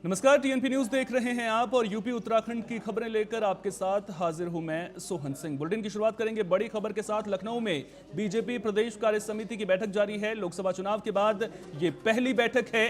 नमस्कार, TNP news देख रहे हैं आप और यूपी उत्तराखंड की खबरें लेकर आपके साथ हाजिर हूं मैं सोहन सिंह। बुलेटिन की शुरुआत करेंगे बड़ी खबर के साथ। लखनऊ में बीजेपी प्रदेश कार्य समिति की बैठक जारी है। लोकसभा चुनाव के बाद ये पहली बैठक है।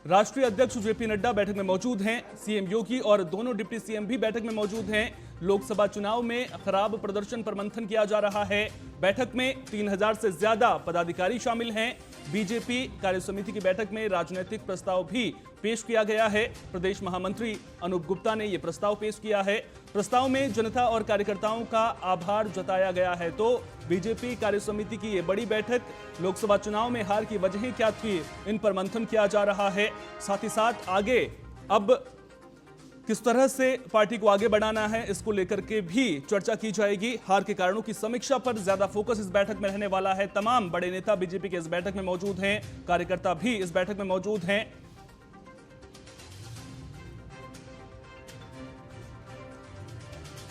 राष्ट्रीय अध्यक्ष जेपी नड्डा बैठक में मौजूद हैं। सीएम योगी और दोनों डिप्टी सीएम भी बैठक में मौजूद हैं। लोकसभा चुनाव में खराब प्रदर्शन पर मंथन किया जा रहा है। बैठक में 3000 से ज्यादा पदाधिकारी शामिल हैं। बीजेपी कार्य समिति की बैठक में राजनीतिक प्रस्ताव भी पेश किया गया है। प्रदेश महामंत्री अनूप गुप्ता ने यह प्रस्ताव पेश किया है। प्रस्ताव में जनता और कार्यकर्ताओं का आभार जताया गया है। तो बीजेपी कार्य समिति की यह बड़ी बैठक, लोकसभा चुनाव में हार की वजहें क्या थी, इन पर मंथन किया जा रहा है। साथ ही साथ आगे अब किस तरह से पार्टी को आगे बढ़ाना है, इसको लेकर के भी चर्चा की जाएगी। हार के कारणों की समीक्षा पर ज्यादा फोकस इस बैठक में रहने वाला है। तमाम बड़े नेता बीजेपी के इस बैठक में मौजूद हैं, कार्यकर्ता भी इस बैठक में मौजूद हैं।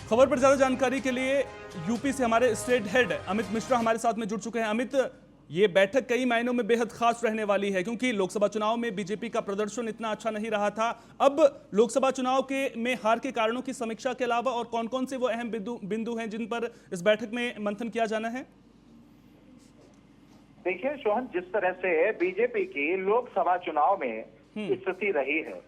खबर पर ज्यादा जानकारी के लिए यूपी से हमारे स्टेट हेड अमित मिश्रा हमारे साथ में जुड़ चुके हैं। अमित, ये बैठक कई मायनों में बेहद खास रहने वाली है, क्योंकि लोकसभा चुनाव में बीजेपी का प्रदर्शन इतना अच्छा नहीं रहा था। अब लोकसभा चुनाव के में हार के कारणों की समीक्षा के अलावा और कौन कौन से वो अहम बिंदु हैं जिन पर इस बैठक में मंथन किया जाना है? देखिए सोहन, जिस तरह से बीजेपी की लोकसभा चुनाव में स्थिति रही है,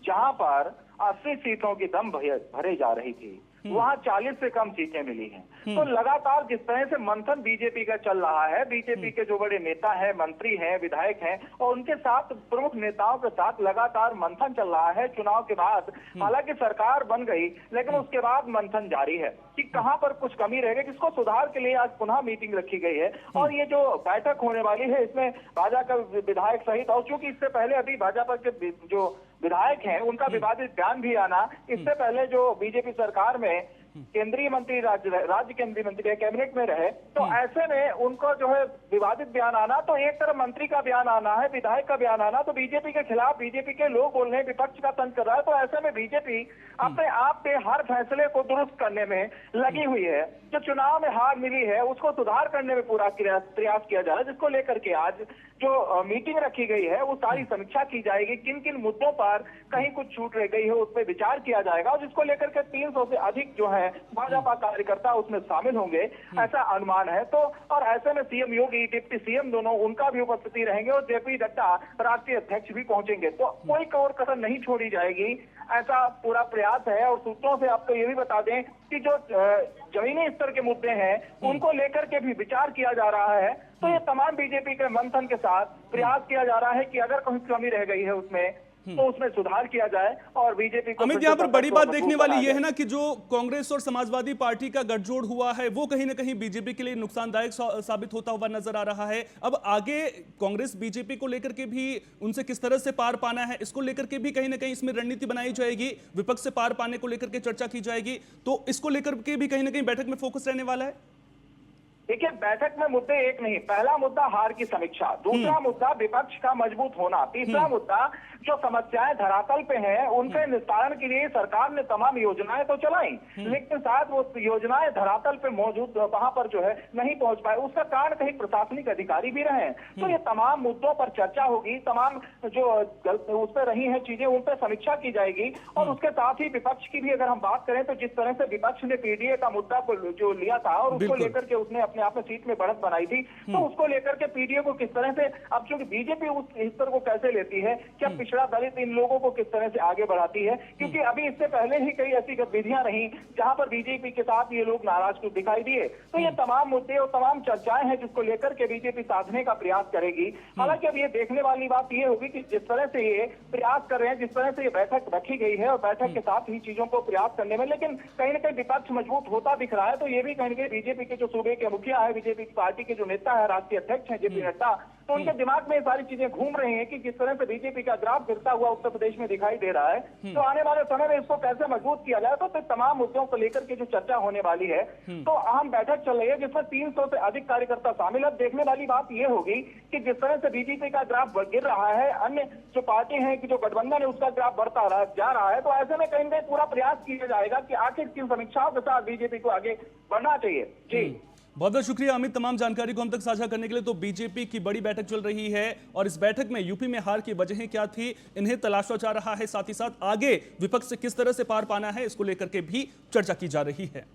जहां पर 80 सीटों की दम भरे जा रही थी, वहां 40 से कम सीटें मिली हैं। तो लगातार जिस तरह से मंथन बीजेपी का चल रहा है, बीजेपी के जो बड़े नेता हैं, मंत्री हैं, विधायक हैं और उनके साथ प्रमुख नेताओं के साथ लगातार मंथन चल रहा है। चुनाव के बाद हालांकि सरकार बन गई, लेकिन उसके बाद मंथन जारी है कि कहां पर कुछ कमी रह गई, किसको सुधार के लिए आज पुनः मीटिंग रखी गई है। और ये जो बैठक होने वाली है, इसमें भाजपा का विधायक सहित, और चूंकि इससे पहले अभी भाजपा के जो विधायक हैं उनका विवादित बयान भी आना, इससे पहले जो बीजेपी सरकार में केंद्रीय मंत्री राज्य केंद्रीय मंत्री कैबिनेट में रहे, तो ऐसे में उनको जो है विवादित बयान आना, तो एक तरफ मंत्री का बयान आना है, विधायक का बयान आना, तो बीजेपी के खिलाफ बीजेपी के लोग बोल रहे हैं, विपक्ष का तंज कर रहा है। तो ऐसे में बीजेपी अपने आप के हर फैसले को दुरुस्त करने में लगी हुई है। जो चुनाव में हार मिली है उसको सुधार करने में पूरा प्रयास किया जा रहा है, जिसको लेकर के आज जो मीटिंग रखी गई है वो सारी समीक्षा की जाएगी। किन किन मुद्दों पर कहीं कुछ छूट रह गई है उस पर विचार किया जाएगा, और जिसको लेकर के 300 से अधिक जो है भाजपा कार्यकर्ता उसमें शामिल होंगे, ऐसा अनुमान है। तो और ऐसे में सीएम योगी, डिप्टी सीएम दोनों, उनका भी उपस्थिति रहेंगे और जेपी नड्डा राष्ट्रीय अध्यक्ष भी पहुंचेंगे। तो कोई और कसर नहीं छोड़ी जाएगी, ऐसा पूरा प्रयास है। और सूत्रों से आपको ये भी बता दें कि जो जमीनी स्तर के मुद्दे हैं उनको लेकर के भी विचार किया जा रहा है। तो ये तमाम बीजेपी के मंथन के साथ प्रयास किया जा रहा है कि अगर कोई कमी रह गई है उसमें तो उसमें सुधार किया जाए और बीजेपी को। अमित, यहाँ पर बड़ी बात देखने वाली यह है ना कि जो कांग्रेस और समाजवादी पार्टी का गठजोड़ हुआ है वो कहीं ना कहीं बीजेपी के लिए नुकसानदायक साबित होता हुआ नजर आ रहा है। अब आगे कांग्रेस बीजेपी को लेकर के भी उनसे किस तरह से पार पाना है, इसको लेकर के भी कहीं ना कहीं इसमें रणनीति बनाई जाएगी। विपक्ष से पार पाने को लेकर के चर्चा की जाएगी, तो इसको लेकर के भी कहीं ना कहीं बैठक में फोकस रहने वाला है। देखिए, बैठक में मुद्दे एक नहीं, पहला मुद्दा हार की समीक्षा, दूसरा मुद्दा विपक्ष का मजबूत होना, तीसरा मुद्दा जो समस्याएं धरातल पे हैं उनके निस्तारण के लिए सरकार ने तमाम योजनाएं तो चलाई, लेकिन साथ वो योजनाएं धरातल पे मौजूद वहां पर जो है नहीं पहुंच पाए। उसका कारण कहीं प्रशासनिक अधिकारी भी रहे। तो ये तमाम मुद्दों पर चर्चा होगी, तमाम जो उस पर रही है चीजें उन पर समीक्षा की जाएगी। और उसके साथ ही विपक्ष की भी अगर हम बात करें तो जिस तरह से विपक्ष ने पीडीए का मुद्दा को जो लिया था और उसको लेकर के उसने अपने आप में सीट में बढ़त बनाई थी, तो उसको लेकर के पीडीए को किस तरह से, अब चूंकि बीजेपी उस स्तर को कैसे लेती है, क्या पिछड़ा दलित इन लोगों को किस तरह से आगे बढ़ाती है, क्योंकि अभी इससे पहले ही कई ऐसी गतिविधियां रही जहां पर बीजेपी के साथ ये लोग नाराज कुछ दिखाई दिए। तो ये तमाम मुद्दे और तमाम चर्चाएं हैं जिसको लेकर के बीजेपी साधने का प्रयास करेगी। हालांकि अब ये देखने वाली बात ये होगी कि जिस तरह से ये प्रयास कर रहे हैं, जिस तरह से ये बैठक रखी गई है और बैठक के साथ ही चीजों को प्रयास करने में, लेकिन कहीं ना कहीं विपक्ष मजबूत होता दिख रहा है। तो ये भी कहीं ना कहीं बीजेपी के जो सूबे के मुखिया है, बीजेपी पार्टी के जो नेता है, राष्ट्रीय अध्यक्ष है जेपी नड्डा, तो उनके दिमाग में ये सारी चीजें घूम रही हैं कि जिस तरह से बीजेपी का ग्राफ गिरता हुआ उत्तर प्रदेश में दिखाई दे रहा है, तो आने वाले समय में इसको कैसे मजबूत किया जाए। तो तमाम मुद्दों को लेकर के जो चर्चा होने वाली है, तो अहम बैठक चल रही है जिसमें 300 से अधिक कार्यकर्ता शामिल है। देखने वाली बात ये होगी कि जिस तरह से बीजेपी का ग्राफ गिर रहा है, अन्य जो पार्टी है कि जो गठबंधन है उसका ग्राफ बढ़ता जा रहा है, तो ऐसे में कहीं ना कहीं पूरा प्रयास किया जाएगा कि आखिर किन समीक्षाओं के साथ बीजेपी को आगे बढ़ना चाहिए। जी बहुत बहुत शुक्रिया अमित, तमाम जानकारी को हम तक साझा करने के लिए। तो बीजेपी की बड़ी बैठक चल रही है और इस बैठक में यूपी में हार की वजहें क्या थी, इन्हें तलाशा जा रहा है। साथ ही साथ आगे विपक्ष से किस तरह से पार पाना है, इसको लेकर के भी चर्चा की जा रही है।